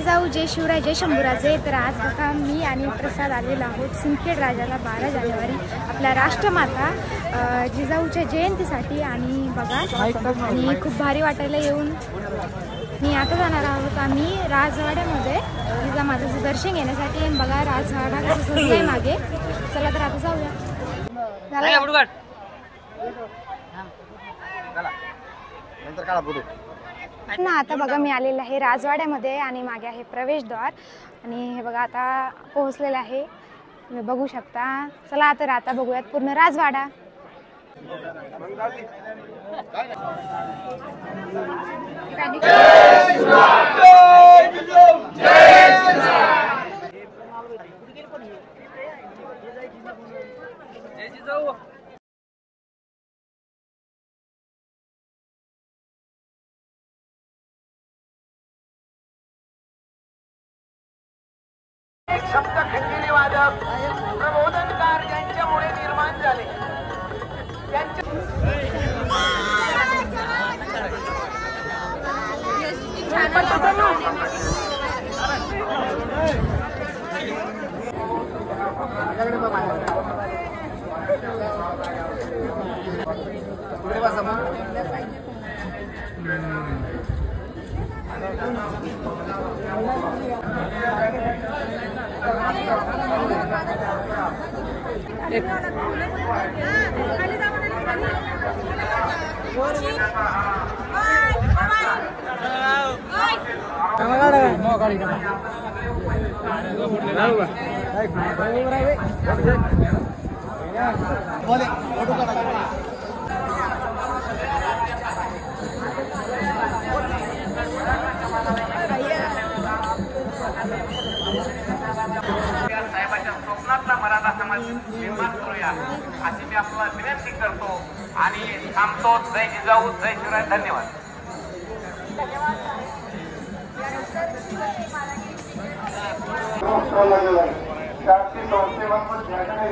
जाऊ जय शिवराय जय शंभूराजे। तर आज बघा मी आणि प्रसाद आलेलो आहोत सिंदखेड राजाला 12 जानेवारी आपल्या राष्ट्रमाता जिजाऊच्या जयंतीसाठी। आणि बघा आणि खूप भारी वाटायला येऊन मी आता जाणार आहोत आम्ही राजवाड्यामध्ये जिजामाताचं दर्शन घेण्यासाठी। आणि बघा राजवाडा कसं सजलाय मागे। चला तर आता जाऊया। ना आता बघा मी आलेले आहे राजवाड्यामध्ये आणि मागे आहे प्रवेशद्वार। आणि हे बघा आता पोहोचलेले आहे, तुम्ही बघू शकता। चला तर आता बघूयात पूर्ण राजवाडा। एक शब्द खंजिरी वादक प्रबोधनकार यांच्यामुळे निर्माण झाले। साहेबांच्या स्वप्नातला मराठा समाज निर्माण करूया अशी मी आपल्याला विनंती करतो आणि थांबतो। जय जिजाऊ जय शिवराय। धन्यवाद। संस्थेमार्फत कार्यक्रम